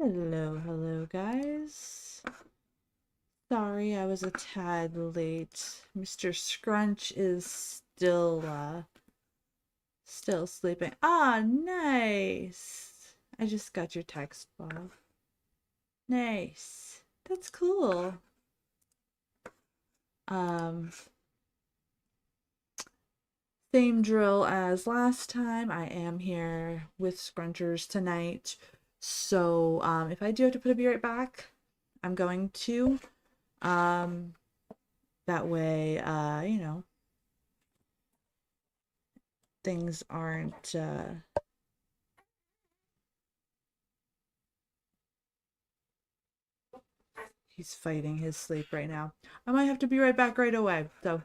Hello, guys. Sorry I was a tad late. Mr. Scrunch is still sleeping. Ah, nice. I just got your text, Bob. Nice. That's cool. Um, Same drill as last time. I am here with Scrunchers tonight. So, if I do have to put a be right back, I'm going to. Um, that way, things aren't he's fighting his sleep right now. I might have to be right back right away. So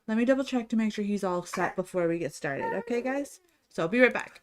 let me double check to make sure he's all set before we get started. Okay, guys? So I'll be right back.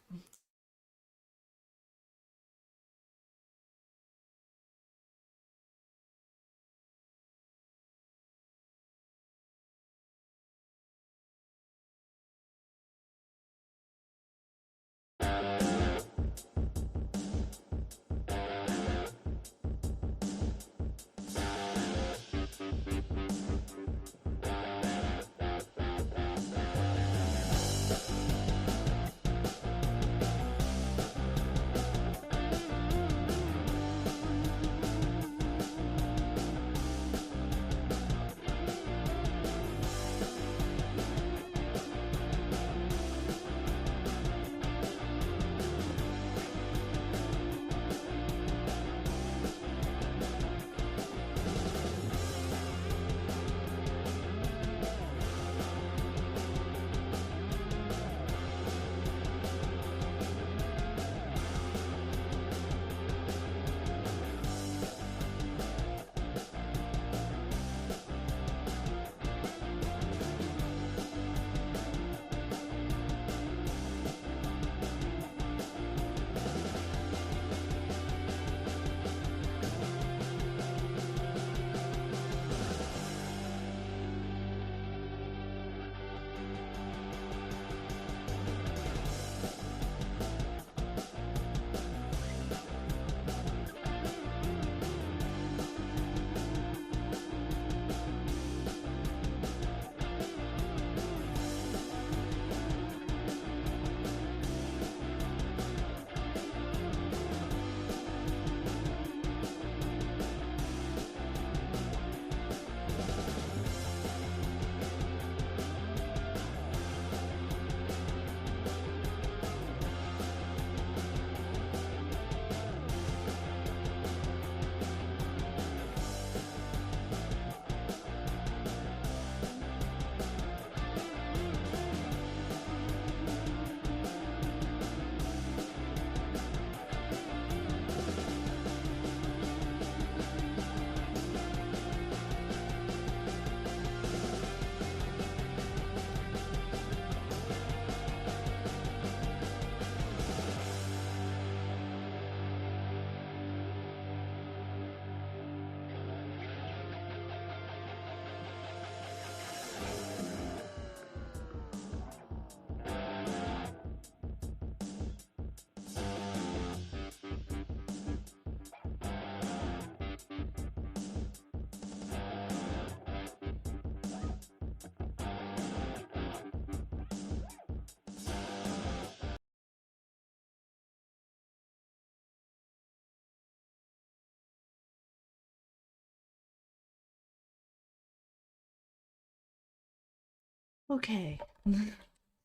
Okay.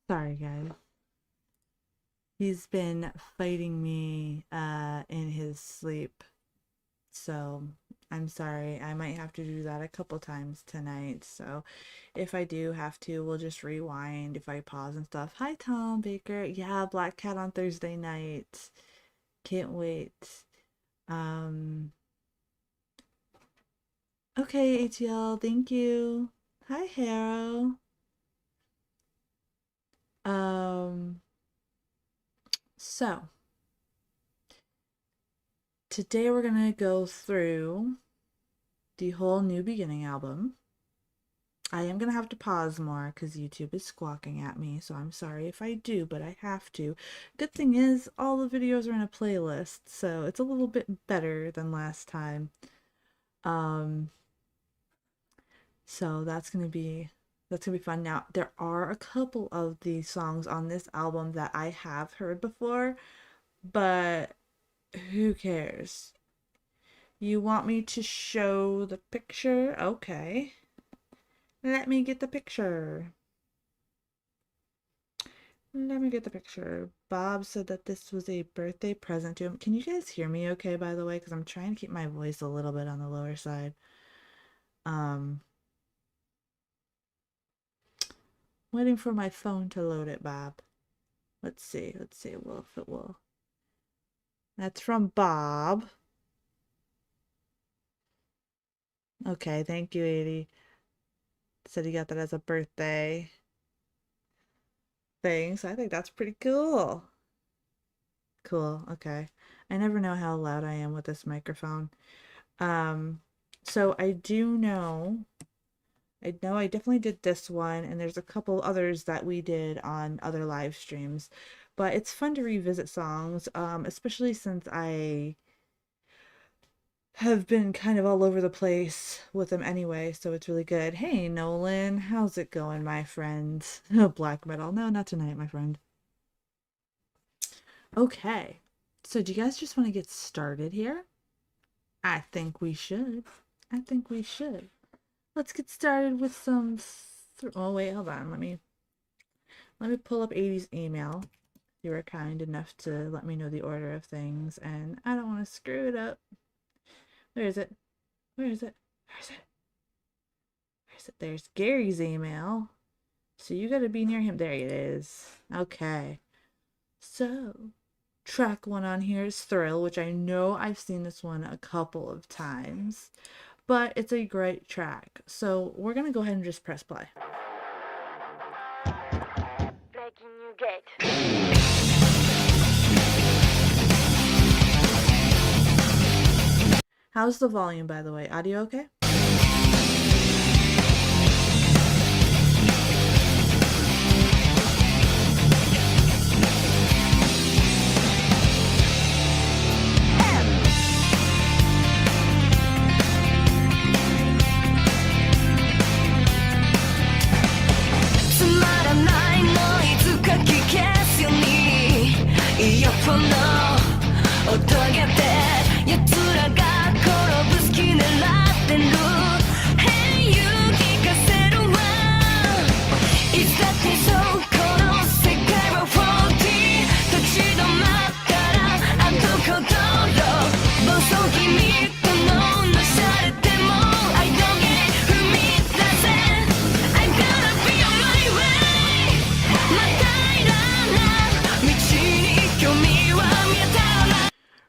Sorry, guys. He's been fighting me in his sleep. So I'm sorry. I might have to do that a couple times tonight. So if I do have to, we'll just rewind if I pause and stuff. Hi, Tom Baker. Yeah, Black Cat on Thursday night. Can't wait. Um, okay, ATL, thank you. Hi, Harrow. Um, so today we're gonna go through the whole New Beginning album. I am gonna have to pause more because YouTube is squawking at me, so I'm sorry if I do, but I have to. Good thing is, all the videos are in a playlist, so it's a little bit better than last time. Um, so that's gonna be fun. Now, there are a couple of the songs on this album that I have heard before, but who cares? You want me to show the picture? Okay. Let me get the picture. Let me get the picture. Bob said that this was a birthday present to him. Can you guys hear me okay, by the way? Because I'm trying to keep my voice a little bit on the lower side. Waiting for my phone to load it, Bob. Let's see. Well, if it will. That's from Bob. Okay, thank you, 80. Said he got that as a birthday thing, so I think that's pretty cool. Cool, okay. I never know how loud I am with this microphone. So I know I definitely did this one, and there's a couple others that we did on other live streams. But it's fun to revisit songs, especially since I have been kind of all over the place with them anyway, so it's really good. Hey, Nolan, how's it going, my friend? Black metal. No, not tonight, my friend. Okay, so do you guys just want to get started here? I think we should. Let's get started with some. Oh wait, hold on. Let me pull up 80's email. You were kind enough to let me know the order of things, and I don't want to screw it up. Where is it? There's Gary's email. So you gotta be near him. There it is. Okay. So, track one on here is Thrill, which I know I've seen this one a couple of times, but it's a great track. So we're gonna go ahead and just press play. Breaking new gate. How's the volume, by the way? Audio okay?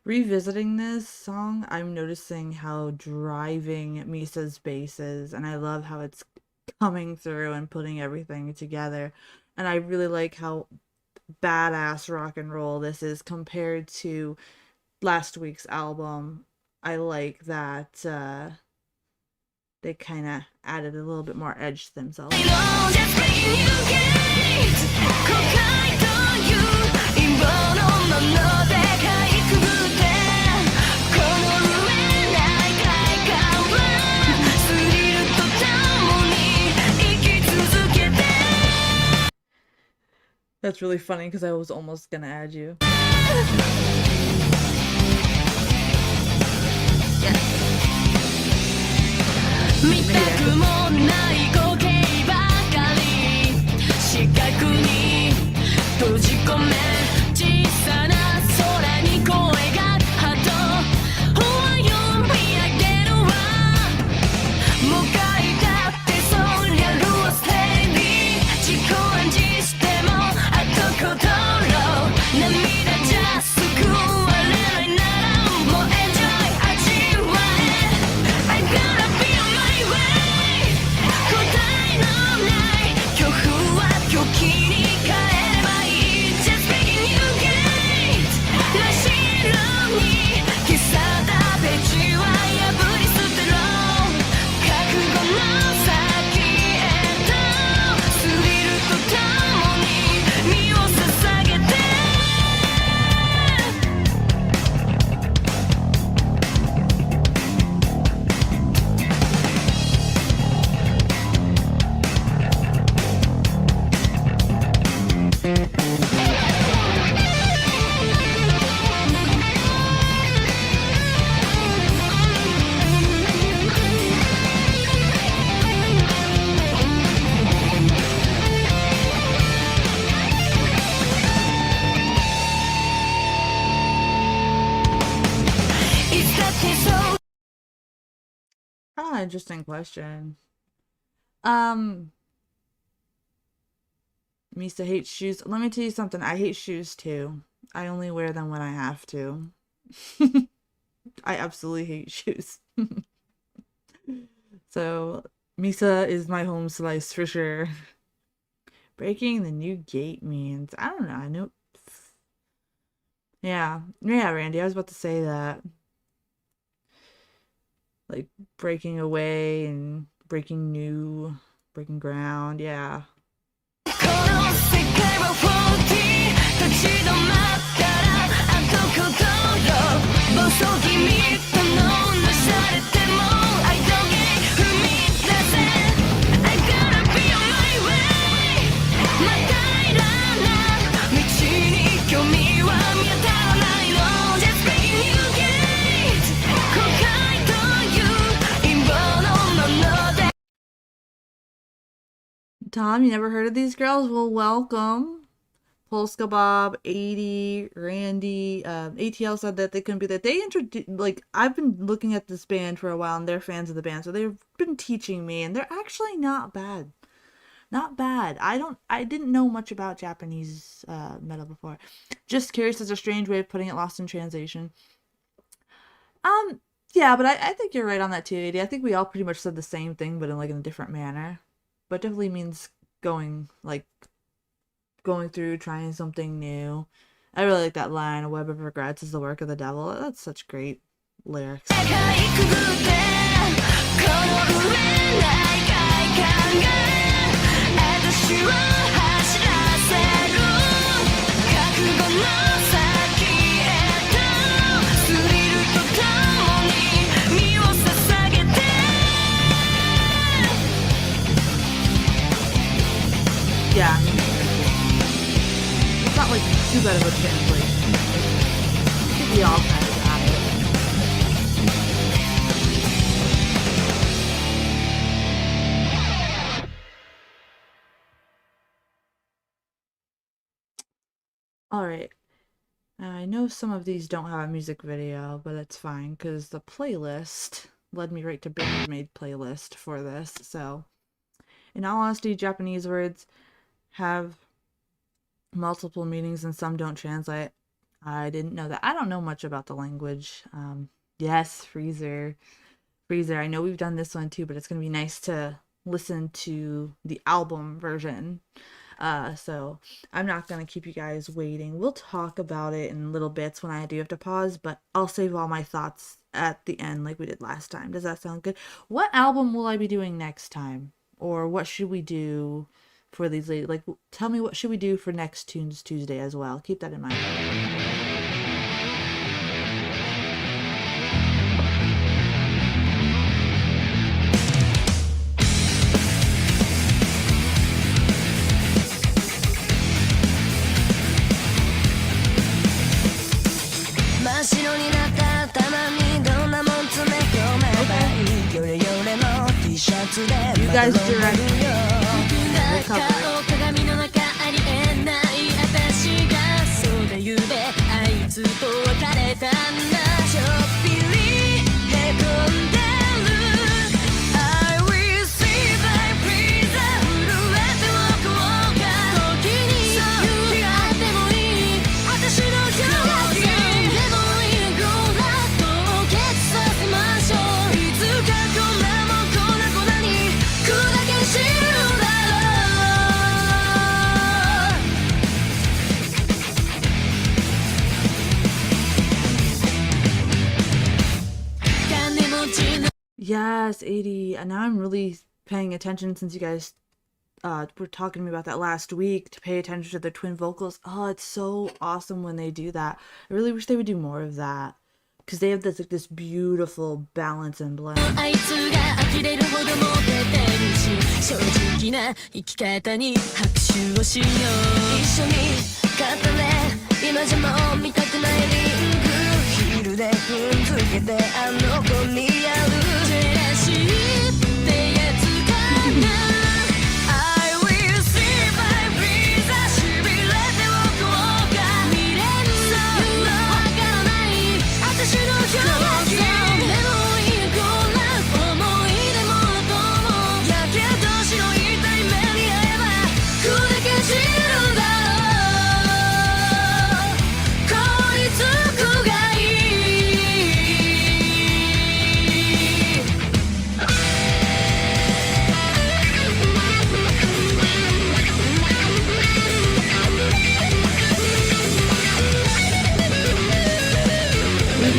Revisiting this song, I'm noticing how driving Misa's bass is, and I love how it's coming through and putting everything together. And I really like how badass rock and roll this is compared to last week's album. I like that they kind of added a little bit more edge to themselves. That's really funny because I was almost gonna add you. Ah, interesting question. Misa hates shoes. Let me tell you something. I hate shoes too. I only wear them when I have to. I absolutely hate shoes. So, Misa is my home slice for sure. Breaking the new gate means, I don't know. I know. Yeah. Yeah, Randy, I was about to say that. Like breaking away and breaking ground. Yeah. Tom, you never heard of these girls? Well, welcome. Polska Bob, 80, Randy, ATL said that they couldn't be that. They introduced, like, I've been looking at this band for a while and they're fans of the band, so they've been teaching me and they're actually not bad. Not bad. I didn't know much about Japanese metal before. Just curious, is a strange way of putting it, lost in translation. Yeah, but I think you're right on that too, 80. I think we all pretty much said the same thing, but in a different manner. But definitely means going through, trying something new. I really like that line, a web of regrets is the work of the devil. That's such great lyrics. Yeah, it's not like too bad of a translation. I think we all kind of got it. All right. I know some of these don't have a music video, but it's fine because the playlist led me right to BAND-MAID playlist for this. So, in all honesty, Japanese words have multiple meanings and some don't translate. I didn't know that. I don't know much about the language. Yes, Freezer. I know we've done this one too, but it's going to be nice to listen to the album version. So I'm not going to keep you guys waiting. We'll talk about it in little bits when I do have to pause, but I'll save all my thoughts at the end like we did last time. Does that sound good? What album will I be doing next time? Or what should we do for these ladies? Like, tell me what should we do for next Tunes Tuesday as well. Keep that in mind. You guys direct. We'll cover Yes, 80. And now I'm really paying attention since you guys were talking to me about that last week to pay attention to the twin vocals. Oh, it's so awesome when they do that. I really wish they would do more of that because they have this like this beautiful balance and blend.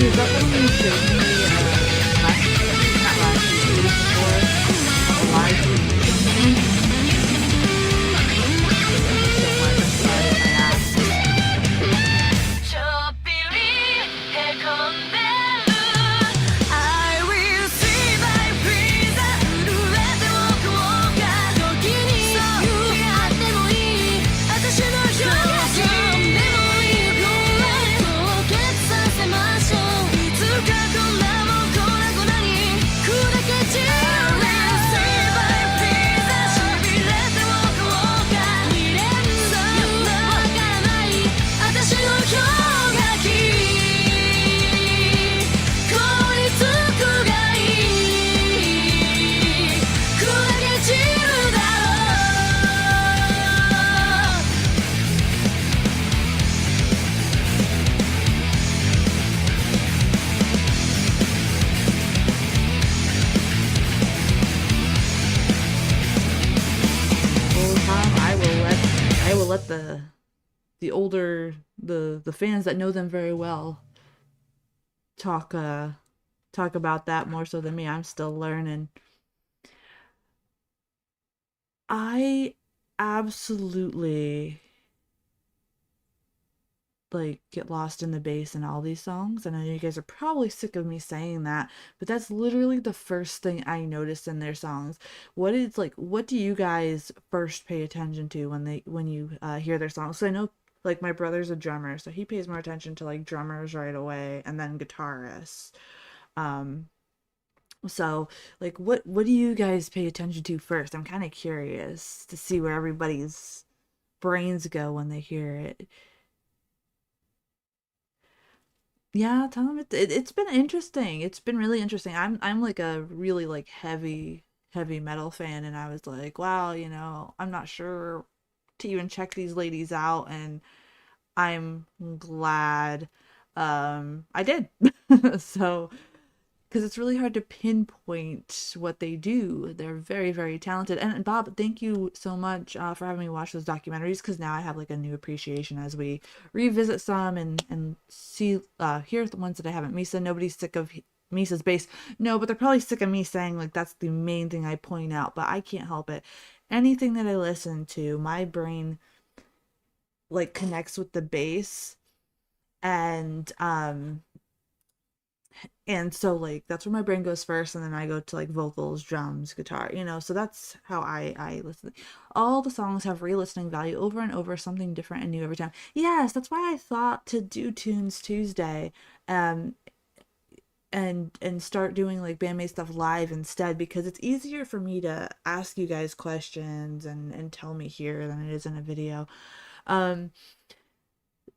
Mercy, is that the one you showed me last, not last week, the week before, on the live stream? Thank you so much. I'm sorry if I asked. Let the older the fans that know them very well talk about that more so than me. I'm still learning. I absolutely like get lost in the bass in all these songs, and I know you guys are probably sick of me saying that, but that's literally the first thing I noticed in their songs. What do you guys first pay attention to when you hear their songs? So I know like my brother's a drummer, so he pays more attention to like drummers right away and then guitarists. um so like what do you guys pay attention to first? I'm kind of curious to see where everybody's brains go when they hear it. Yeah, tell him it's been interesting. It's been really interesting. I'm like a really like heavy metal fan, and I was like, wow, I'm not sure to even check these ladies out, and I'm glad I did. So because it's really hard to pinpoint what they do. They're very, very talented. And Bob, thank you so much for having me watch those documentaries, because now I have like a new appreciation as we revisit some and see hear the ones that I haven't. Misa, nobody's sick of Misa's bass. No, but they're probably sick of me saying like that's the main thing I point out, but I can't help it. Anything that I listen to, my brain like connects with the bass, and so like that's where my brain goes first, and then I go to like vocals, drums, guitar, so that's how I listen. All the songs have re-listening value over and over, something different and new every time. Yes, that's why I thought to do Tunes Tuesday, um and start doing like BAND-MAID stuff live instead, because it's easier for me to ask you guys questions and tell me here than it is in a video. um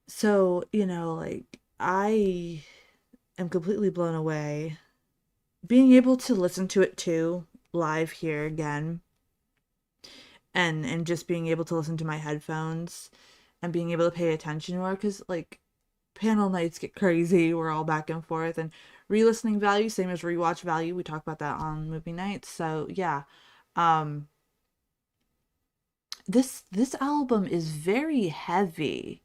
so like I am completely blown away being able to listen to it too live here again, and just being able to listen to my headphones and being able to pay attention more, because like panel nights get crazy, we're all back and forth, and re-listening value same as rewatch value, we talk about that on movie nights. So yeah, um this album is very heavy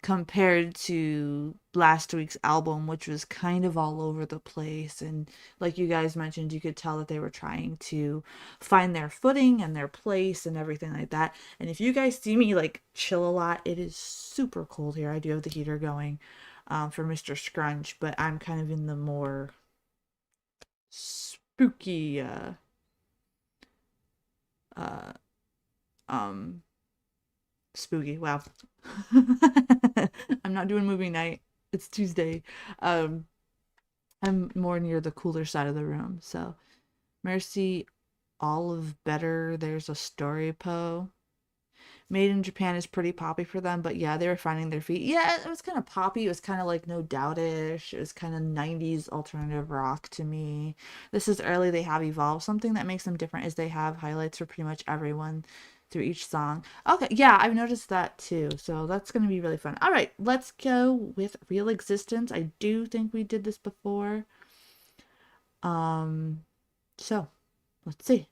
compared to last week's album, which was kind of all over the place. And like you guys mentioned, you could tell that they were trying to find their footing and their place and everything like that. And if you guys see me like chill a lot, it is super cold here. I do have the heater going for Mr. Scrunch, but I'm kind of in the more spooky uh spooky, wow. I'm not doing movie night, it's Tuesday. I'm more near the cooler side of the room. So Mercy, Olive Better, There's a Story Po. Made in Japan is pretty poppy for them, but yeah, they were finding their feet. Yeah, it was kind of poppy. It was kind of like No Doubt-ish. It was kind of 90s alternative rock to me. This is early. They have evolved. Something that makes them different is they have highlights for pretty much everyone through each song. Okay, yeah, I've noticed that too. So that's going to be really fun. All right, let's go with Real Existence. I do think we did this before. So let's see.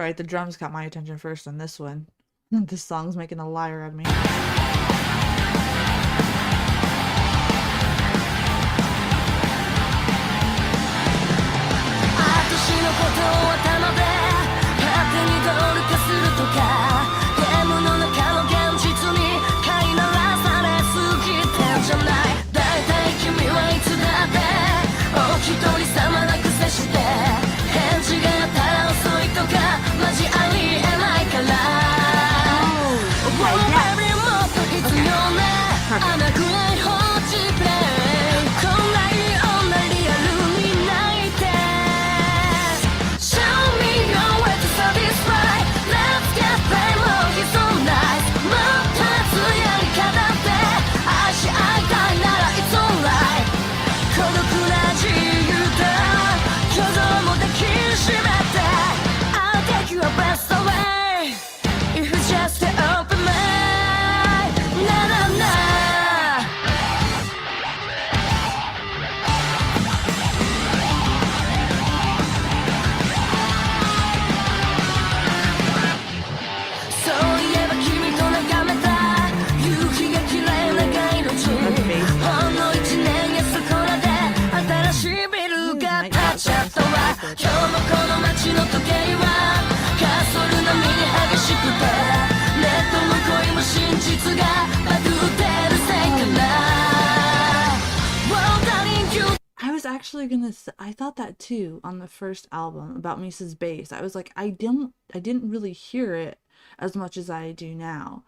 alright, the drums got my attention first on this one. This song's making a liar out of me. I thought that too on the first album about Misa's bass. I was like, I didn't really hear it as much as I do now.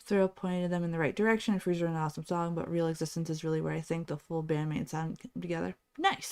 Thrill pointed them in the right direction. Freezer an awesome song, but Real Existence is really where I think the full BAND-MAID sound together. Nice.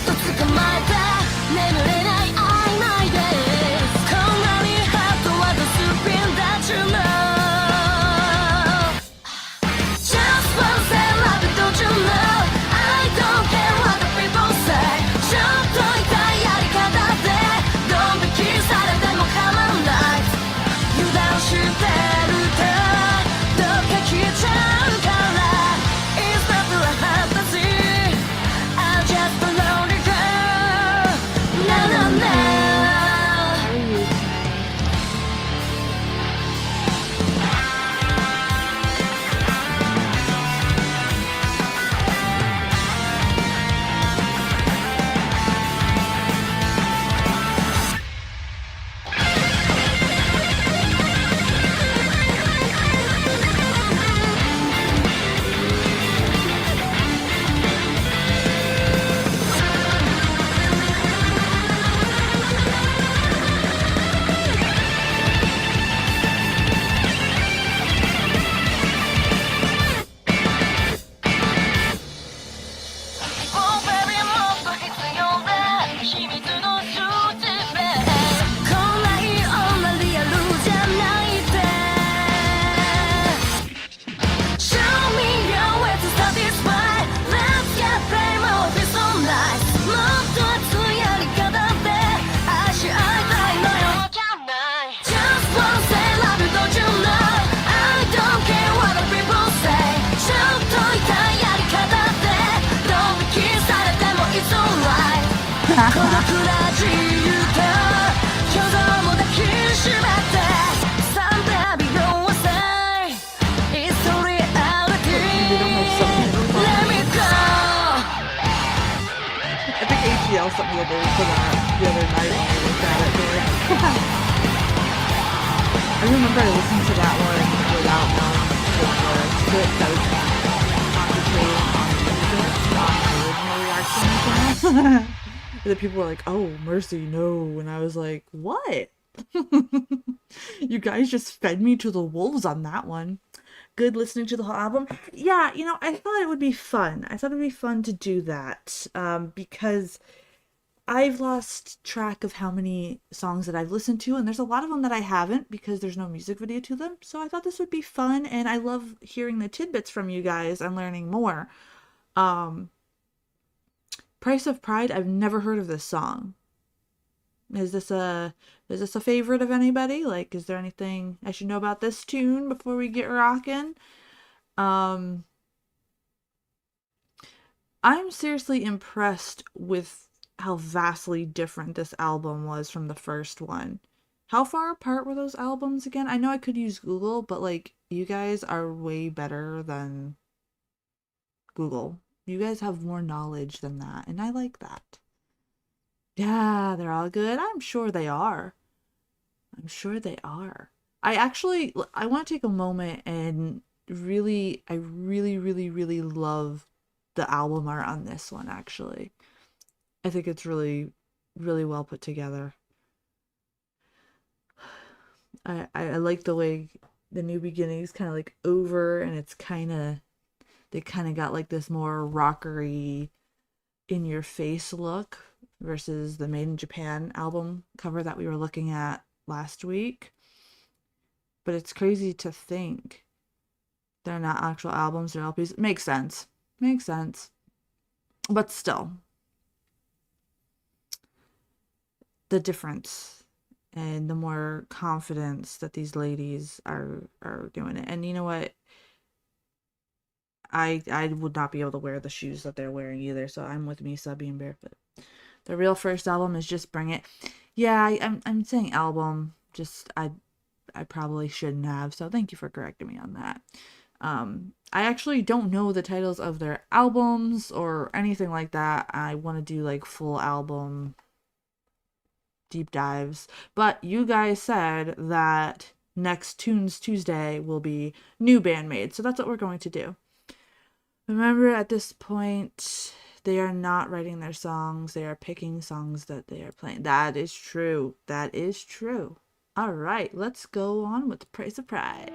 ATL sent me a lyric for that the other night when we looked at it. I remember I listened to that one without knowing the lyrics to it. I was concentrating on the music, not the original reaction. The people were like, "Oh, Mercy, no," and I was like, "What?" You guys just fed me to the wolves on that one. Good listening to the whole album. Yeah, you know, I thought it would be fun. I thought it would be fun to do that because I've lost track of how many songs that I've listened to, and there's a lot of them that I haven't because there's no music video to them. So I thought this would be fun, and I love hearing the tidbits from you guys and learning more. Price of Pride, I've never heard of this song. Is this a favorite of anybody? Like, is there anything I should know about this tune before we get rocking? I'm seriously impressed with how vastly different this album was from the first one. How far apart were those albums again? I know I could use Google, but like you guys are way better than Google. You guys have more knowledge than that, and I like that. Yeah, they're all good. I'm sure they are. I'm sure they are. I want to take a moment and I really love the album art on this one, actually. I think it's really well put together. I like the way the New Beginnings kind of like over, and they kind of got like this more rockery in your face look versus the Made in Japan album cover that we were looking at last week. But it's crazy to think they're not actual albums, they're LPs. Makes sense. Makes sense. But still, the difference and the more confidence that these ladies are doing it. And you know what? I would not be able to wear the shoes that they're wearing either, so I'm with Misa being barefoot. The real first album is Just Bring It. Yeah, I'm saying album. Just I probably shouldn't have, so thank you for correcting me on that. I actually don't know the titles of their albums or anything like that. I want to do like full album deep dives, but you guys said that next Tunes Tuesday will be new BAND-MAID, so that's what we're going to do. Remember, at this point, they are not writing their songs. They are picking songs that they are playing. That is true. That is true. All right, let's go on with the Praise of Pride.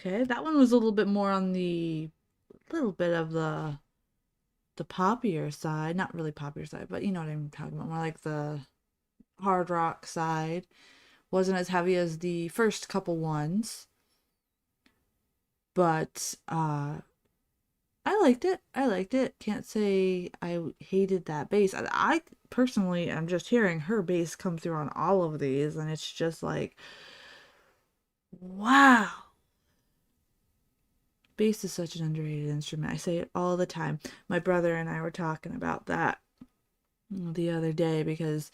Okay, that one was a little bit more on the little bit of the poppier side, not really poppier side, but you know what I'm talking about, more like the hard rock side. Wasn't as heavy as the first couple ones, but I liked it. I liked it. Can't say I hated that bass. I personally am just hearing her bass come through on all of these, and it's just like, wow. Bass is such an underrated instrument. I say it all the time. My brother and I were talking about that the other day because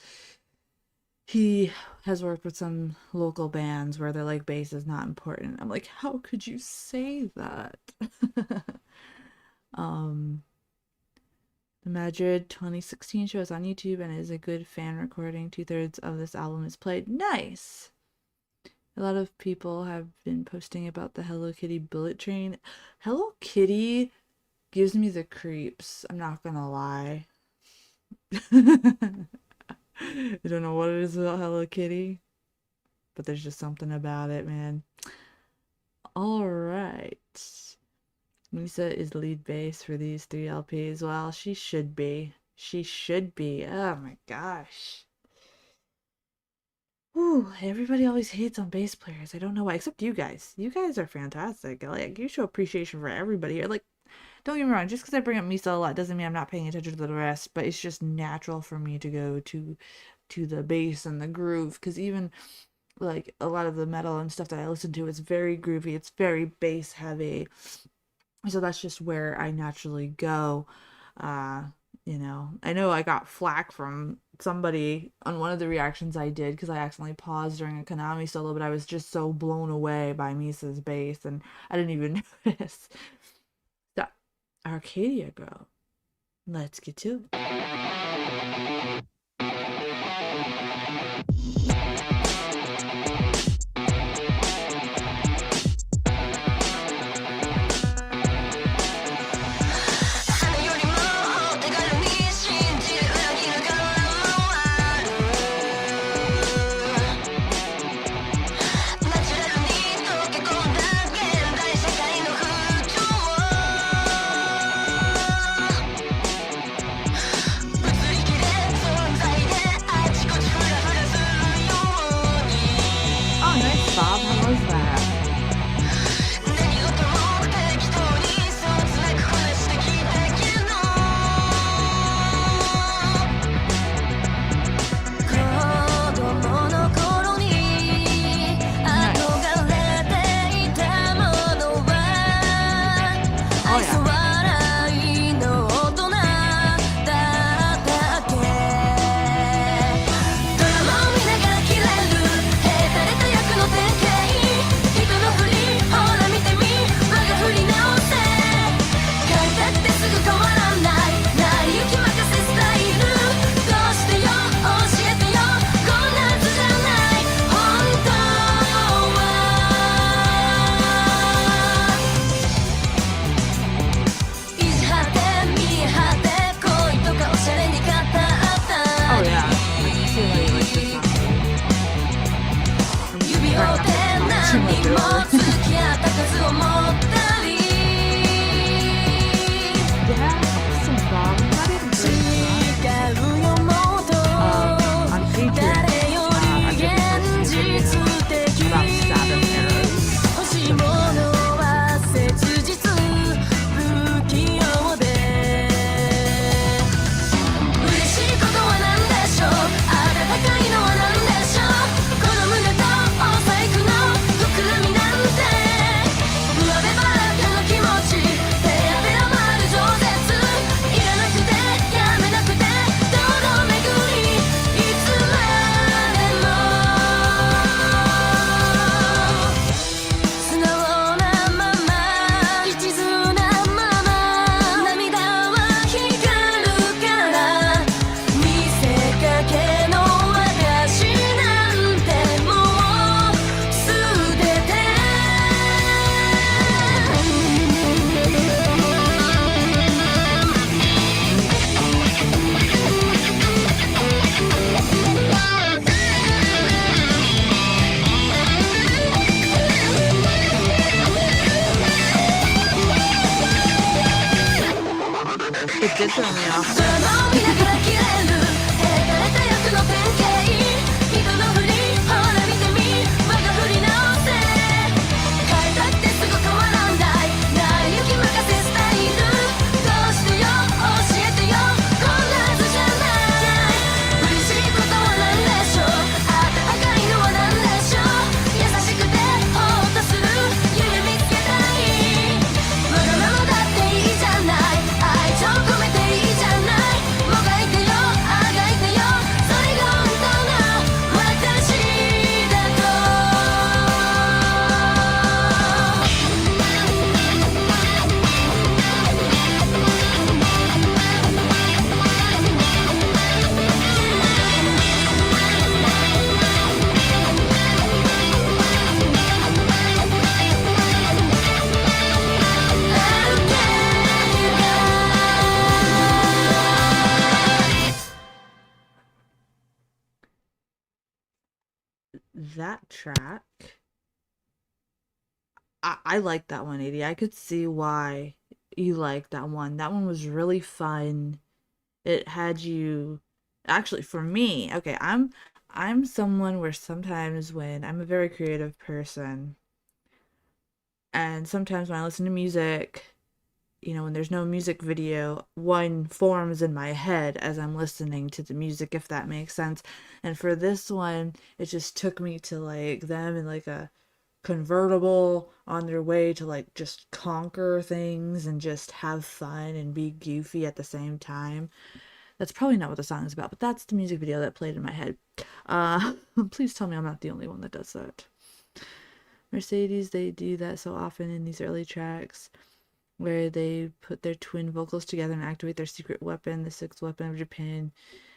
he has worked with some local bands where they're like, bass is not important. I'm like, how could you say that? um The Madrid 2016 show is on YouTube and is a good fan recording. 2/3 of this album is played. Nice. A lot of people have been posting about the Hello Kitty bullet train. Hello Kitty gives me the creeps. I'm not gonna lie. I don't know what it is about Hello Kitty, but there's just something about it, man. All right. Lisa is lead bass for these 3 LPs. Well, she should be. She should be. Oh my gosh. Ooh, everybody always hates on bass players. I don't know why, except you guys. You guys are fantastic. Like, you show appreciation for everybody here. Like, don't get me wrong, just because I bring up Misa a lot doesn't mean I'm not paying attention to the rest, but it's just natural for me to go to the bass and the groove, because even like a lot of the metal and stuff that I listen to is very groovy. It's very bass heavy. So that's just where I naturally go. Uh, I know I got flack from somebody on one of the reactions I did because I accidentally paused during a Konami solo, but I was just so blown away by Misa's bass and I didn't even notice. So, Arcadia Girl. Let's get to it. it turned me off. That track, I like that 180. I could see why you like that one. That one was really fun. It had you, actually, for me, okay, I'm someone where sometimes when I'm a very creative person, and sometimes when I listen to music, when there's no music video, one forms in my head as I'm listening to the music, if that makes sense. And for this one, it just took me to like them in like a convertible on their way to like just conquer things and just have fun and be goofy at the same time. That's probably not what the song is about, but that's the music video that played in my head. Please tell me I'm not the only one that does that. Mercedes, they do that so often in these early tracks, where they put their twin vocals together and activate their secret weapon, the sixth weapon of Japan.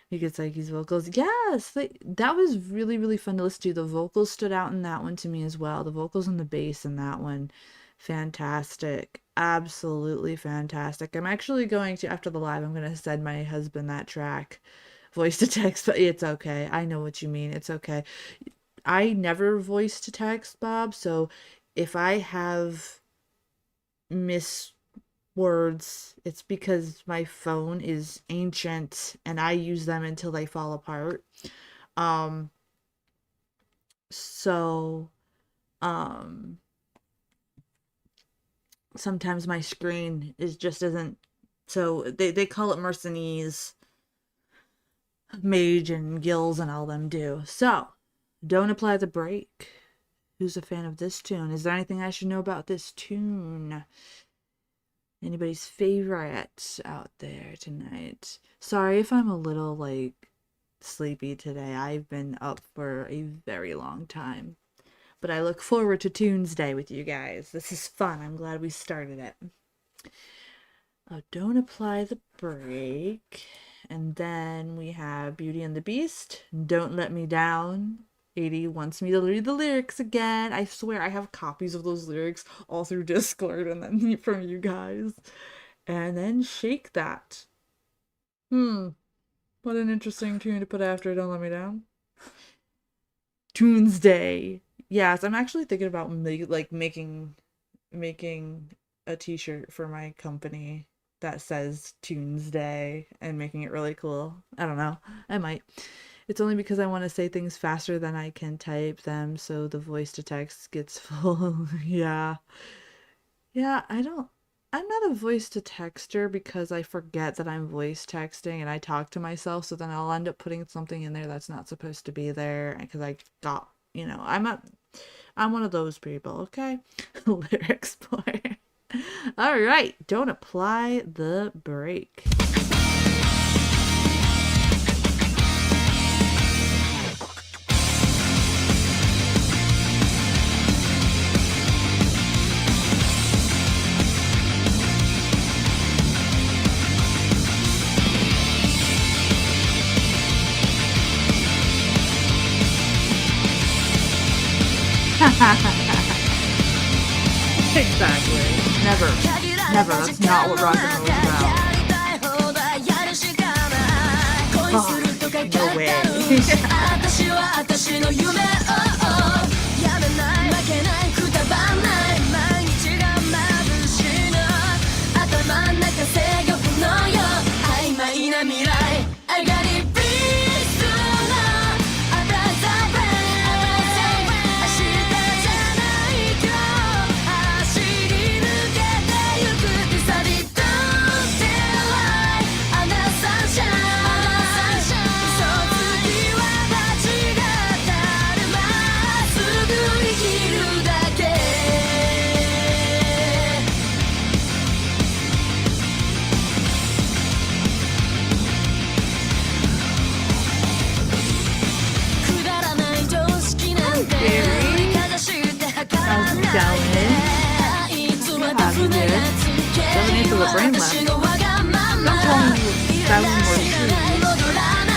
Mikitsuki's vocals. Yes, that was really, really fun to listen to. The vocals stood out in that one to me as well. The vocals and the bass in that one, fantastic. Absolutely fantastic. I'm actually going to, after the live, I'm going to send my husband that track, voice to text, but it's okay. I know what you mean. It's okay. I never voice to text, Bob, so if I have words, it's because my phone is ancient and I use them until they fall apart. So sometimes my screen isn't, so they call it Mercenese, Mage and Gills and all them do. So don't apply the brake. Who's a fan of this tune? Is there anything I should know about this tune? Anybody's favorite out there tonight? Sorry if I'm a little like sleepy today. I've been up for a very long time. But I look forward to Tunes Day with you guys. This is fun. I'm glad we started it. Oh, don't apply the brake. And then we have Beauty and the Beast. Don't Let Me Down. 80 wants me to read the lyrics again. I swear I have copies of those lyrics all through Discord and then from you guys. And then Shake That. What an interesting tune to put after Don't Let Me Down. Tunes Day. Yes, I'm actually thinking about making a t-shirt for my company that says Tunes Day and making it really cool. I don't know. I might. It's only because I want to say things faster than I can type them, so the voice to text gets full. Yeah, I'm not a voice to texter because I forget that I'm voice texting and I talk to myself, so then I'll end up putting something in there that's not supposed to be there because I got, I'm one of those people, okay? Lyrics boy. All right, don't apply the brake. Exactly. Never. That's not what rock and roll is about. Oh, no way. more brain left. Don't tell me that was more true. Yeah, I'm glad she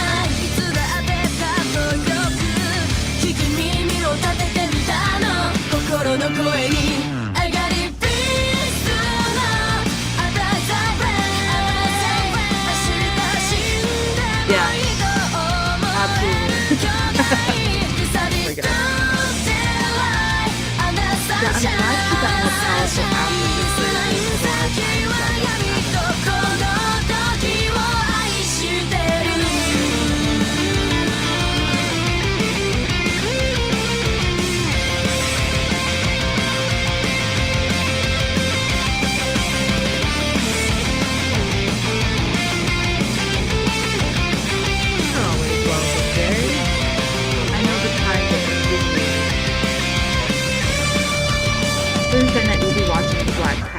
got more powerful after the surgery, because a lot of times that doesn't happen. You're always welcome, Jerry. I know the time that you're busy. Thursday night we'll be watching the Black Cat.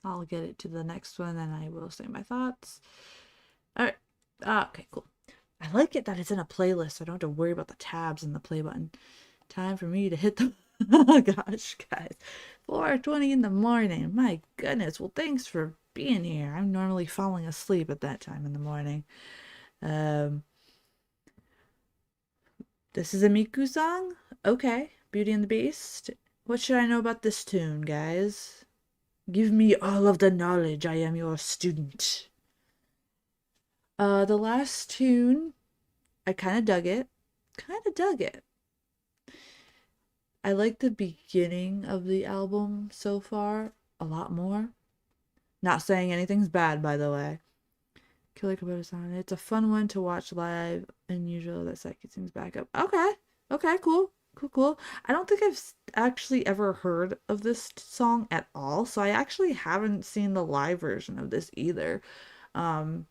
I'll get it to the next one and I will say my thoughts. Alright. Okay, cool. I like it that it's in a playlist. So I don't have to worry about the tabs and the play button. Time for me to hit the... Oh gosh, guys. 4:20 in the morning. My goodness. Well, thanks for being here. I'm normally falling asleep at that time in the morning. This is a Miku song? Okay. Beauty and the Beast. What should I know about this tune, guys? Give me all of the knowledge. I am your student. The last tune, I kind of dug it. I like the beginning of the album so far a lot more. Not saying anything's bad, by the way. Killer Kubota song. It's a fun one to watch live. Unusual that Psyche sings back up. Okay, cool. I don't think I've actually ever heard of this song at all, so I actually haven't seen the live version of this either. Friday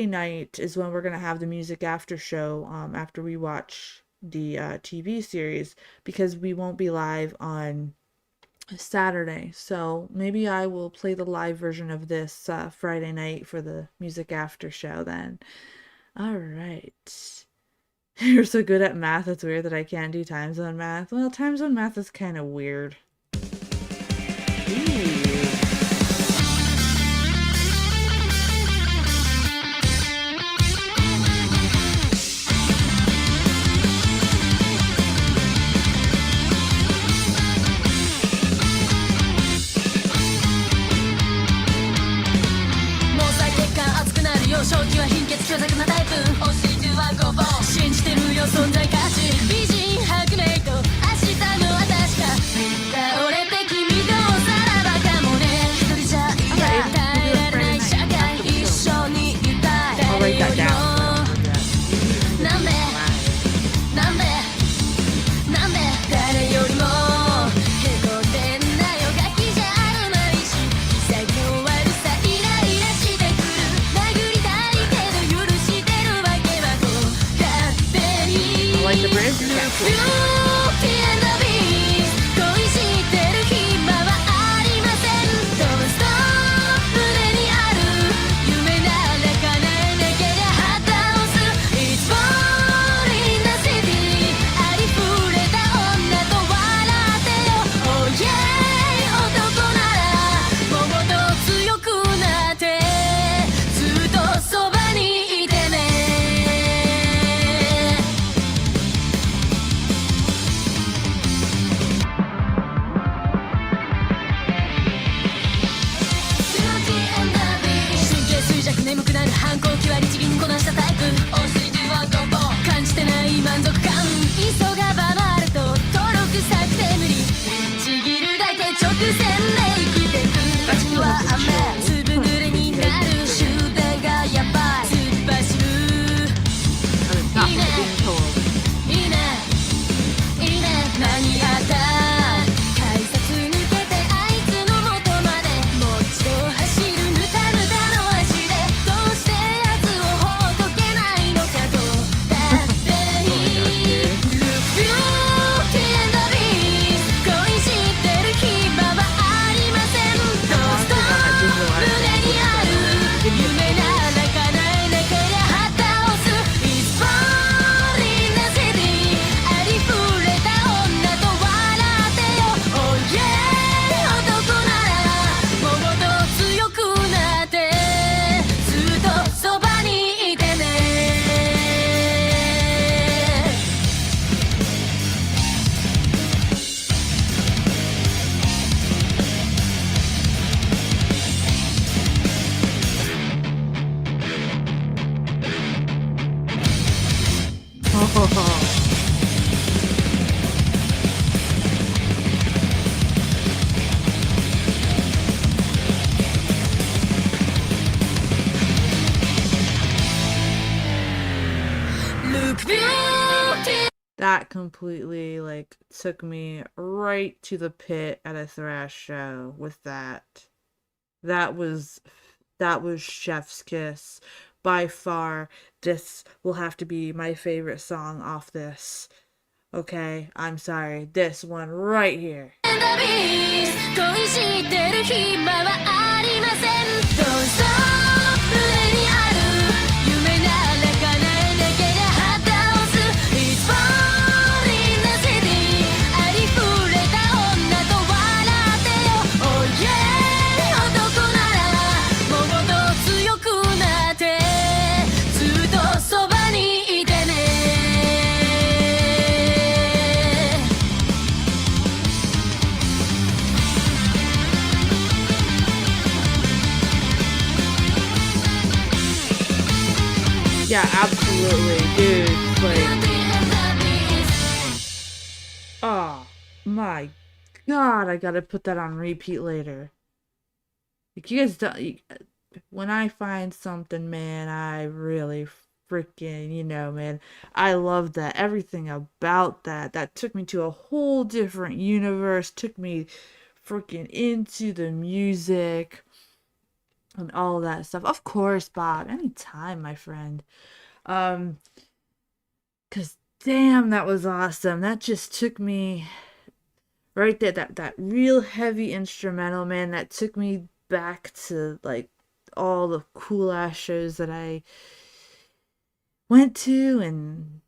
night is when we're gonna have the music after show, after we watch the TV series, because we won't be live on Saturday. So maybe I will play the live version of this Friday night for the music after show then. All right. You're so good at math, it's weird that I can't do time zone math. Well, time zone math is kind of weird. Ooh. 正気は貧血虚弱なタイプお尻中はごぼう信じてるよ存在価値美人白明と明日の私か倒れて君とおさらばかもね一人じゃ耐えられない社会一緒にいたい誰よりもなんで誰よりもへこてんなよガキじゃあるまいし最強悪さイライラしてくる殴りたいけど許してるわけはこう勝手に Beauty and the Beast 恋してる暇はありませんドンストップ胸にある夢なら叶えなけりゃ旗を押す It's born in the city ありふれた女と笑ってよ Oh yeah 男ならもっと強くなってずっとそばにいてね that completely like took me right to the pit at a thrash show with that. That was that was chef's kiss. By far, this will have to be my favorite song off this. Okay, I'm sorry. This one right here. Yeah, absolutely, dude. Like, oh my god, I gotta put that on repeat later. Like, you guys don't. When I find something, man, I really freaking, man, I love that. Everything about that. That took me to a whole different universe, took me freaking into the music and all that stuff. Of course, Bob, anytime, my friend. Cause damn, that was awesome. That just took me right there. That real heavy instrumental, man, that took me back to like all the cool ass shows that I went to, and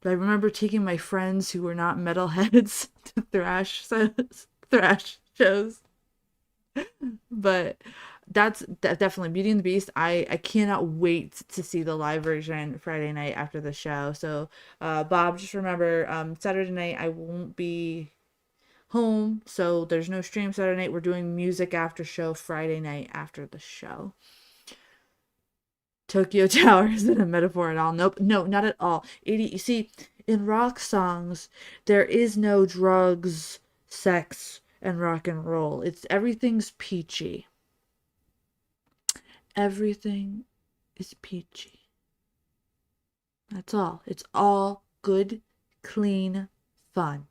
I remember taking my friends who were not metalheads to thrash shows. But that's definitely Beauty and the Beast. I cannot wait to see the live version Friday night after the show. So Bob, just remember, Saturday night I won't be home, so there's no stream Saturday night. We're doing music after show Friday night after the show. Tokyo Tower isn't a metaphor at all. Nope, no, not at all. You see, in rock songs, there is no drugs, sex, and rock and roll. Everything's peachy. Everything is peachy. That's all. It's all good, clean fun.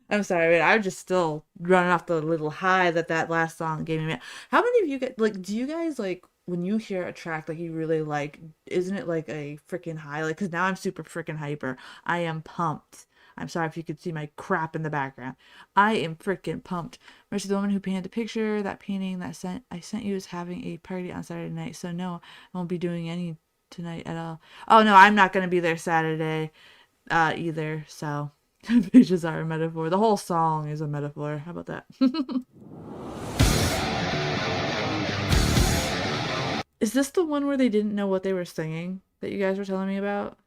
I'm sorry, I'm just still running off the little high that last song gave me. How many of you guys, like, do you guys, like, when you hear a track like you really like, isn't it like a freaking high? Like, because now I'm super freaking hyper. I am pumped. I'm sorry if you could see my crap in the background. I am freaking pumped. Mercy, the woman who painted the picture, that painting that I sent you is having a party on Saturday night. So no, I won't be doing any tonight at all. Oh no, I'm not going to be there Saturday either. So pages are a metaphor. The whole song is a metaphor. How about that? Is this the one where they didn't know what they were singing that you guys were telling me about?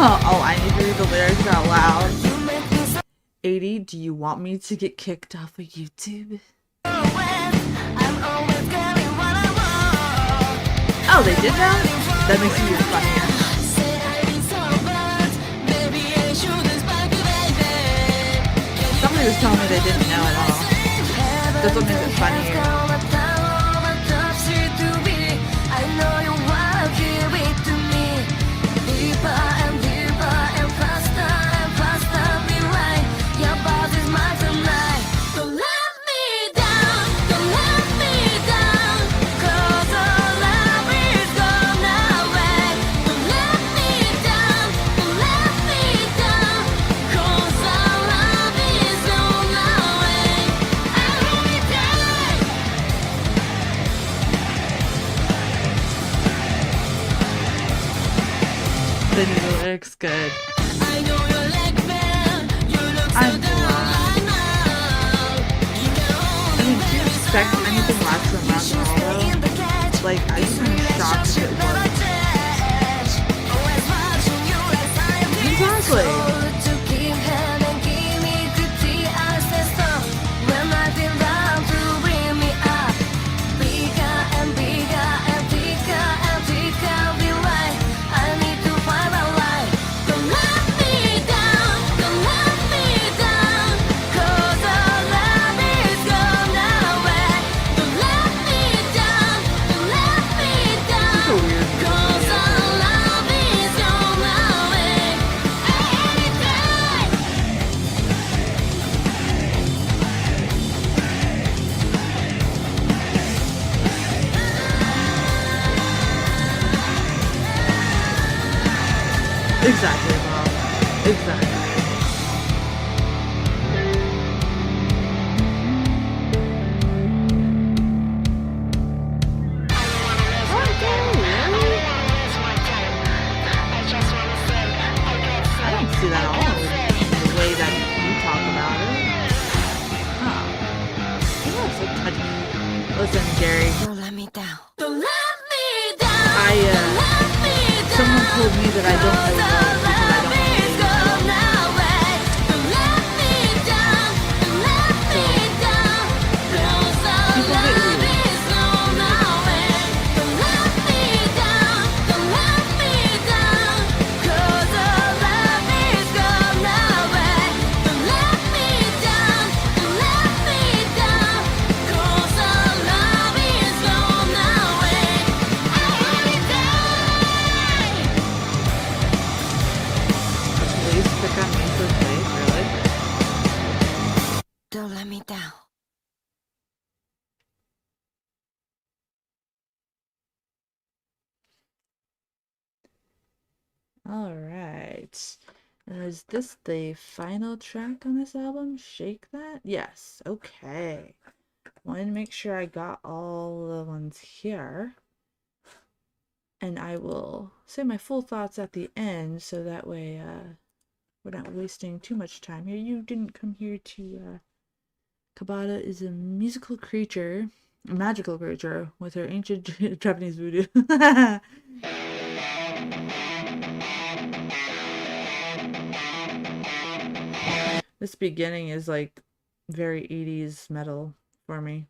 Oh, I need to read the lyrics out loud. 80, do you want me to get kicked off of YouTube? Oh, they did that? That makes it even funnier. Somebody was telling me they didn't know at all. That's what makes it funnier. The new lyrics good. I'm I mean, do you expect anything less from rock and roll though? Like, I'm kind of shocked if it worked. Exactly. Exactly, Mom. Exactly. I don't see that at all in the way that you talk about it. Oh. You know, it's so touchy. Listen, Gary. Don't let me down. Someone told me that I don't know no because I don't know any no. So, people get weird. Please pick on me for face, really? Don't let me down. Alright. And is this the final track on this album? Shake That? Yes. Okay. Wanted to make sure I got all the ones here. And I will say my full thoughts at the end so that way we're not wasting too much time here. You didn't come here to Kabata is a musical creature, a magical creature with her ancient Japanese voodoo. This beginning is like very 80s metal for me.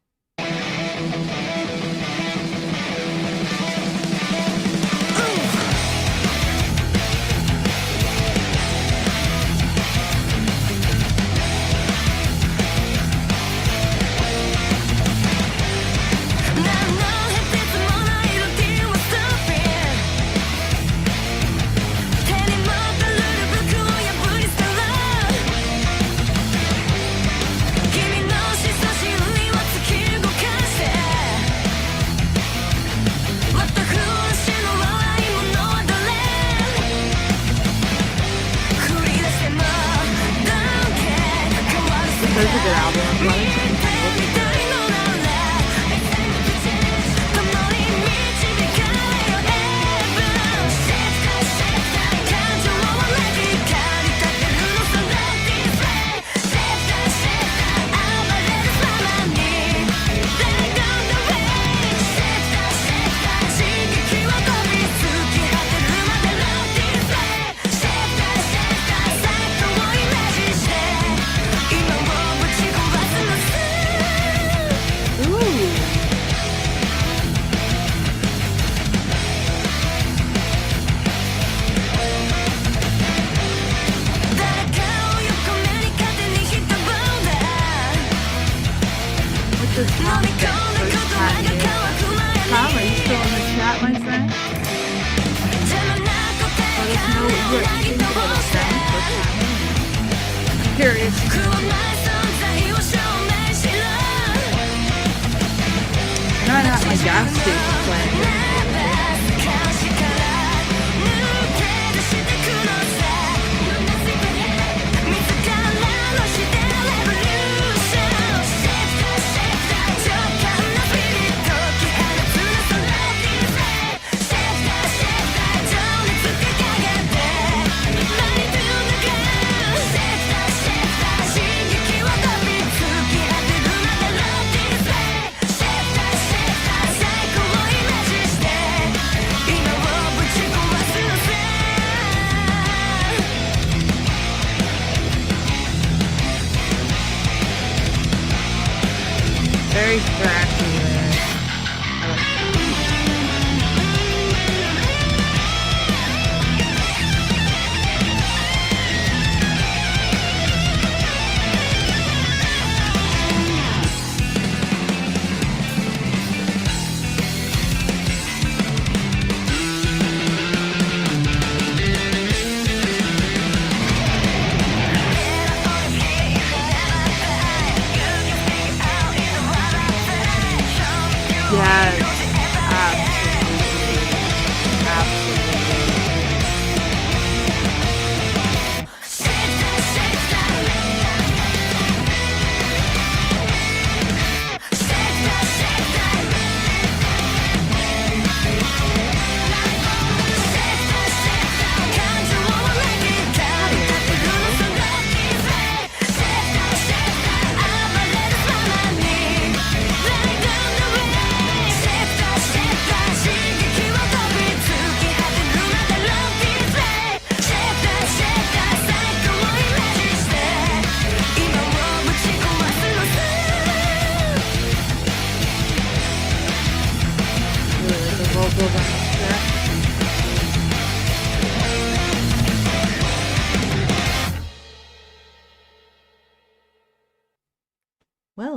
That's a good album. I'm glad it's this Tom first time here. Tom, are you still in the chat, my friend? Let us know what you're thinking about this band first time here. I'm curious. I know I'm at my gas station playing it.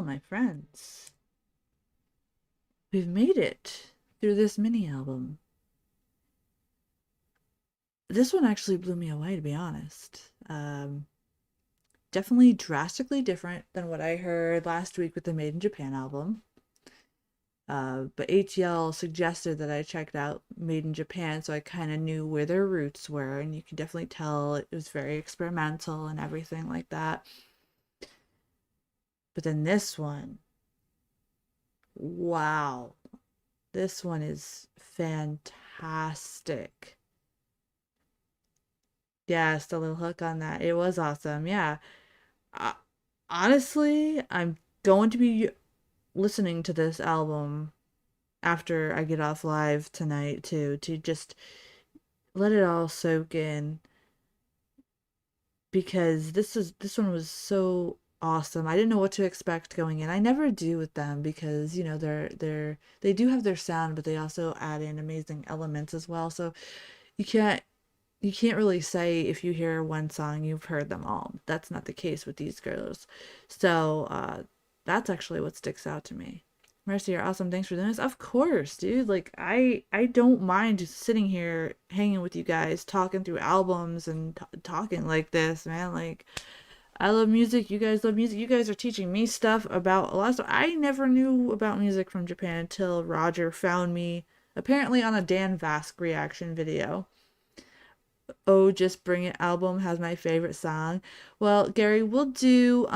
my friends. We've made it through this mini album. This one actually blew me away, to be honest. Definitely drastically different than what I heard last week with the Made in Japan album. But ATL suggested that I checked out Made in Japan, so I kind of knew where their roots were, and you can definitely tell it was very experimental and everything like that. But then this one, wow, this one is fantastic. Yes, the little hook on that, it was awesome. Yeah, uh, honestly, I'm going to be listening to this album after I get off live tonight too, to just let it all soak in, because this one was so awesome. I didn't know what to expect going in. I never do with them because, you know, they do have their sound, but they also add in amazing elements as well. So you can't you can't really say if you hear one song you've heard them all. That's not the case with these girls. So that's actually what sticks out to me. Mercy, you're awesome. Thanks for doing this. Of course, dude. Like I don't mind just sitting here hanging with you guys, talking through albums and talking like this, man. Like I love music. You guys love music. You guys are teaching me stuff about a lot of stuff. I never knew about music from Japan until Roger found me apparently on a Dan Vasc reaction video. Oh, Just Bring It album has my favorite song. Well, Gary, we'll do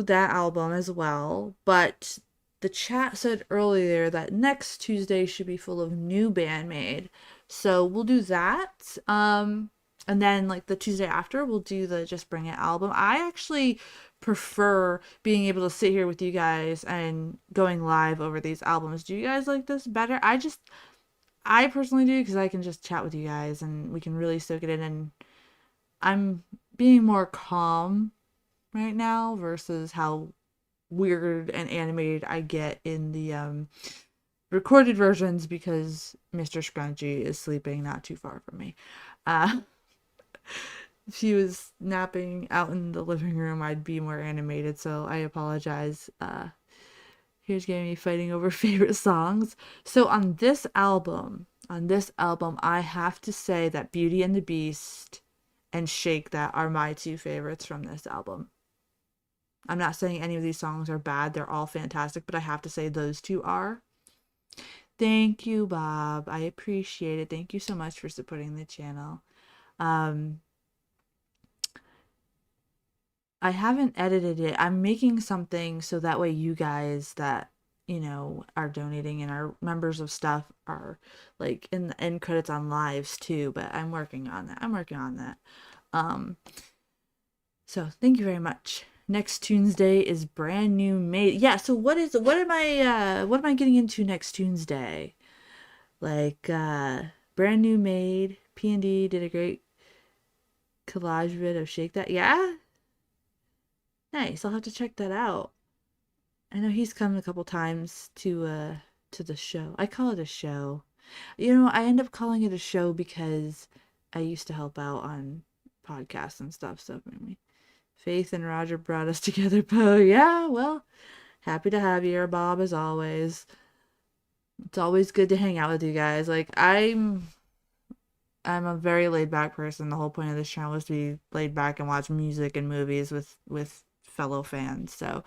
that album as well, but the chat said earlier that next Tuesday should be full of new BAND-MAID. So we'll do that. And then like the Tuesday after we'll do the Just Bring It album. I actually prefer being able to sit here with you guys and going live over these albums. Do you guys like this better? I personally do because I can just chat with you guys and we can really soak it in, and I'm being more calm right now versus how weird and animated I get in the recorded versions because Mr. Scrunchy is sleeping not too far from me. Uh if he was napping out in the living room, I'd be more animated, so I apologize. Here's getting me fighting over favorite songs. So on this album, I have to say that Beauty and the Beast and Shake That are my two favorites from this album. I'm not saying any of these songs are bad. They're all fantastic, but I have to say those two are. Thank you, Bob. I appreciate it. Thank you so much for supporting the channel. I haven't edited it. I'm making something so that way you guys that, you know, are donating and are members of stuff are like in the end credits on lives too, but I'm working on that. Um, so thank you very much. Next Tuesday is brand new Maid. Yeah, so what am I getting into next Tuesday? Like brand new Maid. P&D did a great collage vid of Shake That. Yeah? Nice. I'll have to check that out. I know he's come a couple times to the show. I call it a show. You know, I end up calling it a show because I used to help out on podcasts and stuff. So maybe Faith and Roger brought us together. Poe, yeah. Well, happy to have you, Bob, as always. It's always good to hang out with you guys. Like I'm a very laid back person. The whole point of this channel is to be laid back and watch music and movies with fellow fans. So,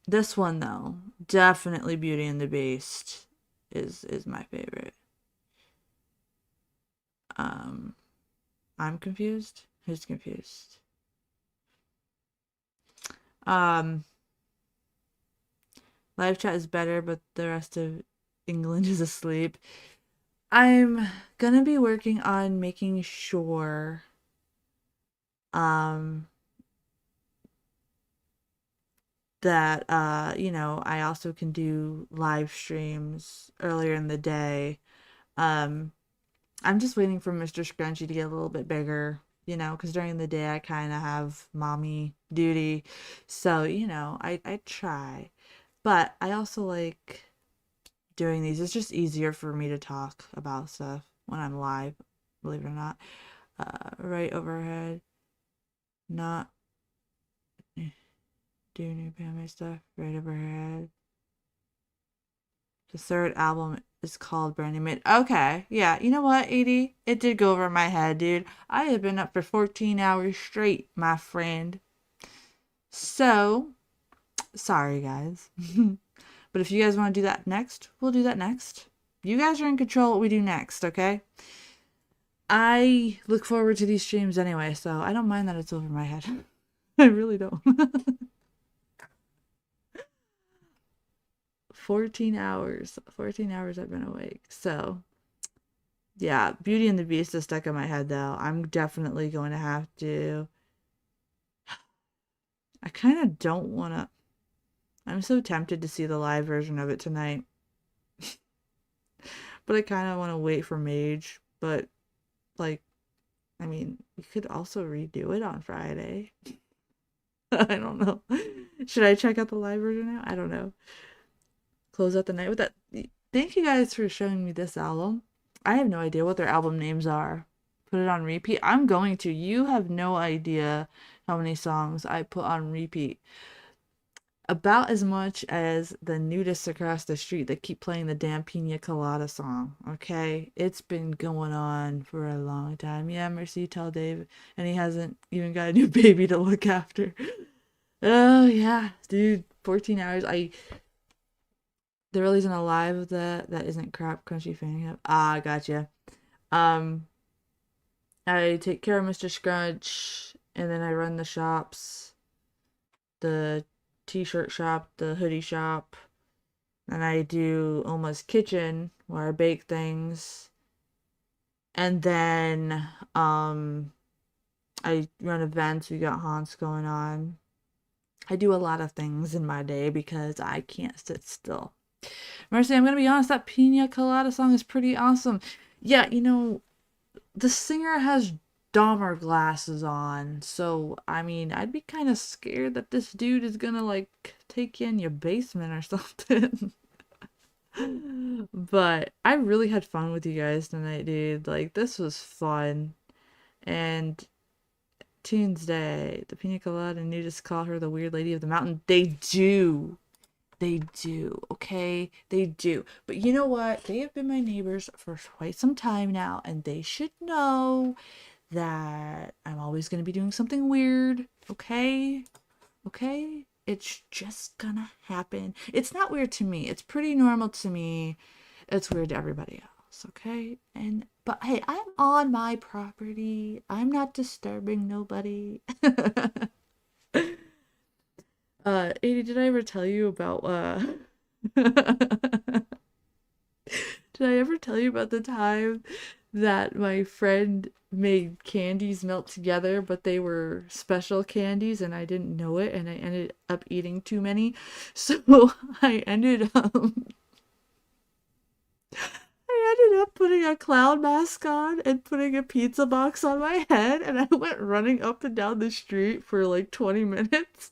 this one though, definitely Beauty and the Beast is my favorite. I'm confused. Who's confused? Live chat is better, but the rest of England is asleep. I'm gonna be working on making sure that you know, I also can do live streams earlier in the day. I'm just waiting for Mr. Scrunchy to get a little bit bigger, you know, because during the day I kind of have mommy duty. So, you know, I try. But I also like doing these. It's just easier for me to talk about stuff when I'm live, believe it or not. Right overhead. not do new BAND-MAID stuff right over her head. The third album is called BAND-MAID. Okay, yeah, you know what, Edie? It did go over my head, dude. I have been up for 14 hours straight, my friend. So, sorry, guys. But if you guys want to do that next, we'll do that next. You guys are in control what we do next, okay? I look forward to these streams anyway, so I don't mind that it's over my head. I really don't. 14 hours. 14 hours I've been awake. So, yeah, Beauty and the Beast is stuck in my head, though. I'm definitely going to have to... I kind of don't want to... I'm so tempted to see the live version of it tonight. But I kind of want to wait for Mage. But, like, I mean, you could also redo it on Friday. I don't know. Should I check out the live version now? I don't know. Close out the night with that. Thank you guys for showing me this album. I have no idea what their album names are. Put it on repeat. I'm going to. You have no idea how many songs I put on repeat. About as much as the nudists across the street that keep playing the damn Pina Colada song. Okay? It's been going on for a long time. Yeah, Mercy, tell Dave. And he hasn't even got a new baby to look after. Oh, yeah. Dude, 14 hours. There really isn't a live that isn't crap crunchy fanning up. Ah, gotcha. I take care of Mr. Scrunch, and then I run the shops, the t-shirt shop, the hoodie shop, and I do Oma's kitchen where I bake things, and then I run events. We got haunts going on. I do a lot of things in my day because I can't sit still. Mercy, I'm gonna be honest, that Pina Colada song is pretty awesome. Yeah, you know, the singer has Dahmer glasses on, so I mean, I'd be kind of scared that this dude is gonna like take you in your basement or something. But I really had fun with you guys tonight, dude. Like, this was fun. And Tuesday, the Pina Colada, and you just call her the weird lady of the mountain. They do. They do, okay? They do. But you know what? They have been my neighbors for quite some time now, and they should know that I'm always going to be doing something weird, okay? Okay? It's just gonna happen. It's not weird to me. It's pretty normal to me. It's weird to everybody else, okay? But hey, I'm on my property. I'm not disturbing nobody. 80, did I ever tell you about did I ever tell you about the time that my friend made candies melt together, but they were special candies and I didn't know it, and I ended up eating too many? So I ended up putting a clown mask on and putting a pizza box on my head, and I went running up and down the street for like 20 minutes.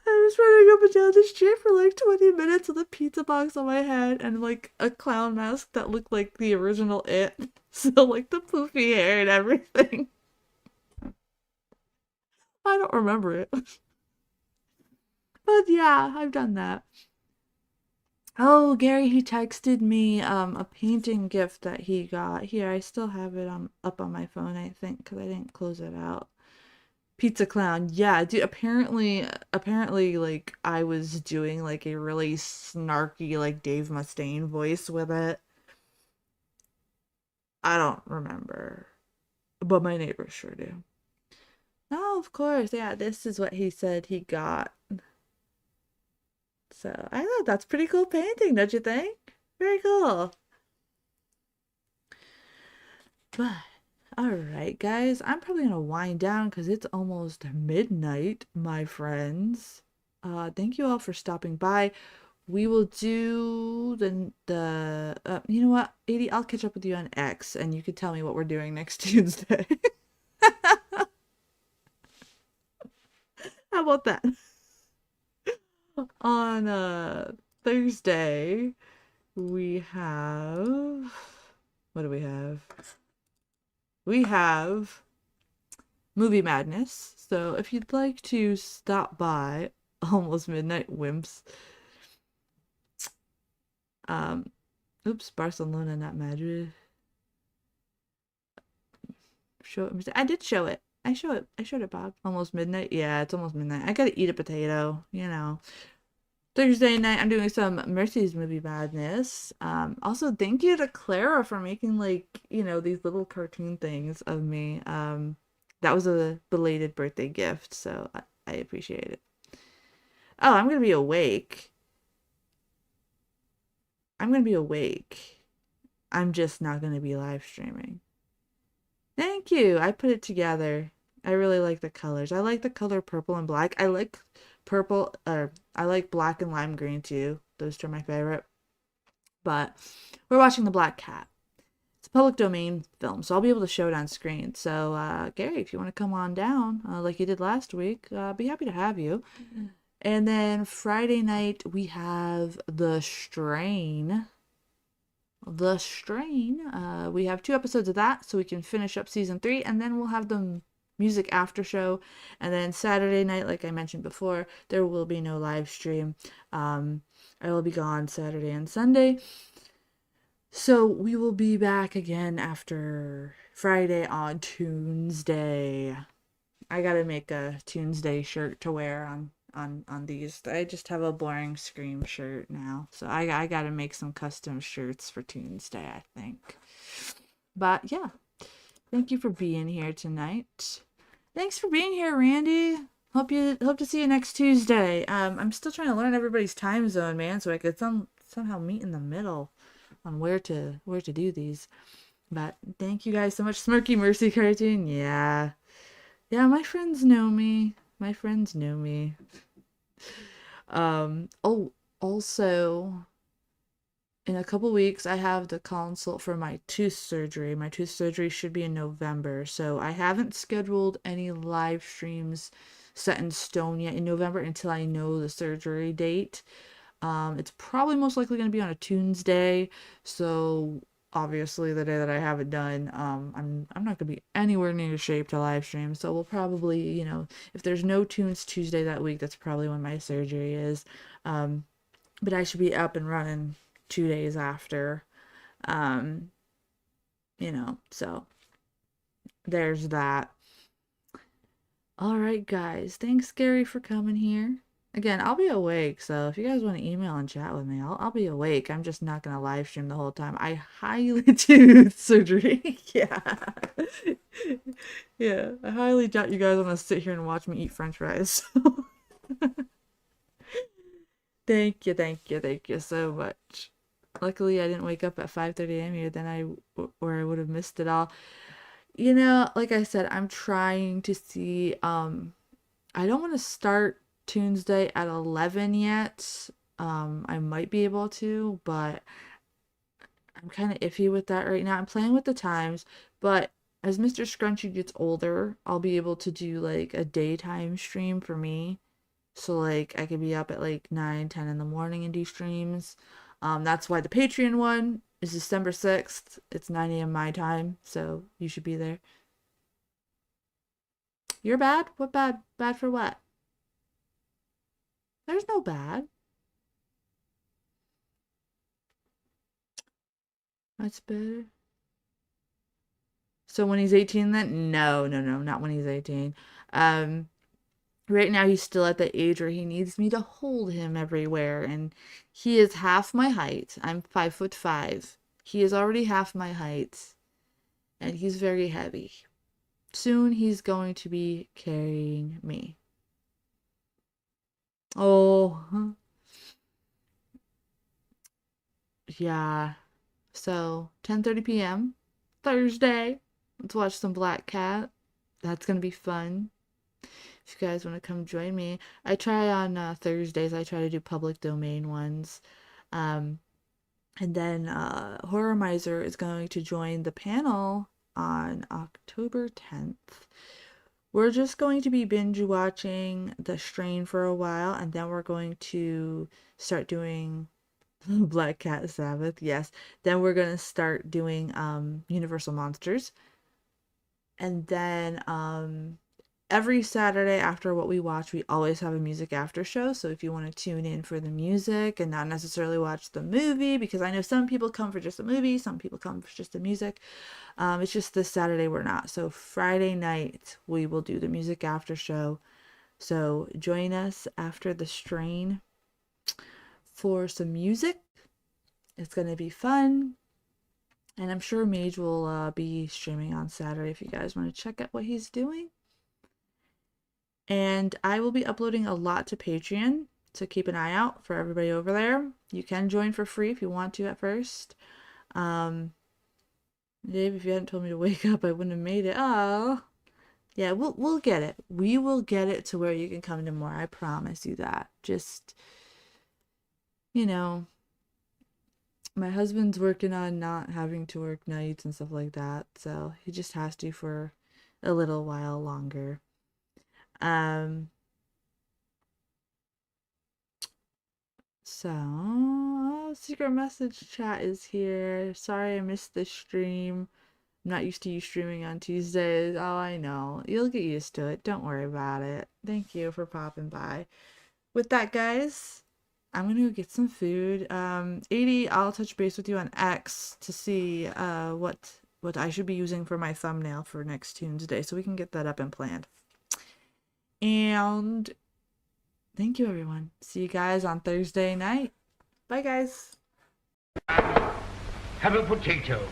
I was running up and down the street for like 20 minutes with a pizza box on my head and like a clown mask that looked like the original It. So like the poofy hair and everything. I don't remember it. But yeah, I've done that. Oh, Gary, he texted me a painting gift that he got. Here, I still have it up on my phone, I think, because I didn't close it out. Pizza Clown. Yeah, dude, apparently like I was doing like a really snarky like Dave Mustaine voice with it. I don't remember. But my neighbors sure do. Oh, of course. Yeah, this is what he said he got. So, I thought that's pretty cool painting, don't you think? Very cool. But all right, guys, I'm probably gonna wind down because it's almost midnight, my friends. Thank you all for stopping by. We will do you know what, 80, I'll catch up with you on X and you can tell me what we're doing next Tuesday. How about that? On Thursday, we have, what do we have? we have Movie Madness. So if you'd like to stop by Almost Midnight Wimps, um, oops, Barcelona, not Madrid. Show it. I did show it. I show it. I showed it, Bob. Almost midnight. Yeah, it's almost midnight. I gotta eat a potato. You know. Thursday night, I'm doing some Mercy's Movie Madness. Also, thank you to Clara for making these little cartoon things of me. That was a belated birthday gift, so I appreciate it. Oh, I'm gonna be awake. I'm gonna be awake. I'm just not gonna be live streaming. Thank you. I put it together. I really like the colors. I like the color purple and black. I like purple, I like black and lime green too. Those two are my favorite. But we're watching The Black Cat. It's a public domain film, so I'll be able to show it on screen. So, Gary, if you want to come on down, like you did last week, be happy to have you. And then Friday night, we have The Strain. The Strain. We have 2 episodes of that, so we can finish up season 3, and then we'll have the music after show. And then Saturday night, like I mentioned before, there will be no live stream. I will be gone Saturday and Sunday. So we will be back again after Friday on Tuesday. I gotta make a Tuesday shirt to wear on these. I just have a boring Scream shirt now, so I gotta make some custom shirts for Tuesday, I think. But yeah, thank you for being here tonight. Thanks for being here, Randy. Hope to see you next Tuesday. I'm still trying to learn everybody's time zone, man, so I could somehow meet in the middle on where to do these. But thank you guys so much. Smirky Mercy cartoon, yeah. Yeah, my friends know me. My friends know me. Oh, also, in a couple weeks, I have the consult for my tooth surgery. My tooth surgery should be in November, so I haven't scheduled any live streams set in stone yet in November until I know the surgery date. It's probably most likely going to be on a Tuesday, so obviously the day that I have it done, I'm not gonna be anywhere near shape to live stream. So we'll probably, if there's no tunes Tuesday that week, that's probably when my surgery is. But I should be up and running 2 days after. Um, so there's that. All right, guys. Thanks, Gary, for coming here. Again, I'll be awake, so if you guys want to email and chat with me, I'll be awake. I'm just not gonna live stream the whole time. I highly doubt surgery. Yeah. Yeah. I highly doubt you guys want to sit here and watch me eat French fries. Thank you so much. Luckily, I didn't wake up at 5:30 a.m. here, or I would have missed it all. Like I said, I'm trying to see. I don't want to start Tuesday at 11 yet. I might be able to, but I'm kind of iffy with that right now. I'm playing with the times, but as Mr. Scrunchy gets older, I'll be able to do like a daytime stream for me. So like I could be up at like 9, 10 in the morning and do streams. That's why the Patreon one is December 6th. It's 9 a.m. my time, so you should be there. You're bad? What bad? Bad for what? There's no bad. That's better. So when he's 18 then? No, not when he's 18. Right now he's still at the age where he needs me to hold him everywhere, and he is half my height. I'm 5'5". He is already half my height, and he's very heavy. Soon he's going to be carrying me. Oh, yeah. So 10:30 p.m. Thursday. Let's watch some Black Cat. That's gonna be fun. If you guys want to come join me, I try on Thursdays. I try to do public domain ones, and then Horror Miser is going to join the panel on October 10th. We're just going to be binge watching The Strain for a while, and then we're going to start doing Black Cat Sabbath. Yes. Then we're going to start doing Universal Monsters. And then every Saturday after what we watch, we always have a music after show. So if you want to tune in for the music and not necessarily watch the movie, because I know some people come for just the movie, some people come for just the music. It's just this Saturday we're not. So Friday night we will do the music after show. So join us after the strain for some music. It's going to be fun. And I'm sure Mage will be streaming on Saturday if you guys want to check out what he's doing. And I will be uploading a lot to Patreon, so keep an eye out for everybody over there. You can join for free if you want to at first. Dave, if you hadn't told me to wake up, I wouldn't have made it. Oh, yeah, we'll get it. We will get it to where you can come to more. I promise you that. Just, you know, my husband's working on not having to work nights and stuff like that, so he just has to for a little while longer. So secret message chat is here. Sorry I missed the stream. I'm not used to you streaming on Tuesdays. Oh, I know. You'll get used to it. Don't worry about it. Thank you for popping by. With that, guys, I'm gonna go get some food. 80, I'll touch base with you on X to see what I should be using for my thumbnail for next Tuesday, so we can get that up and planned. And thank you, everyone. See you guys on Thursday night. Bye, guys. Have a potato.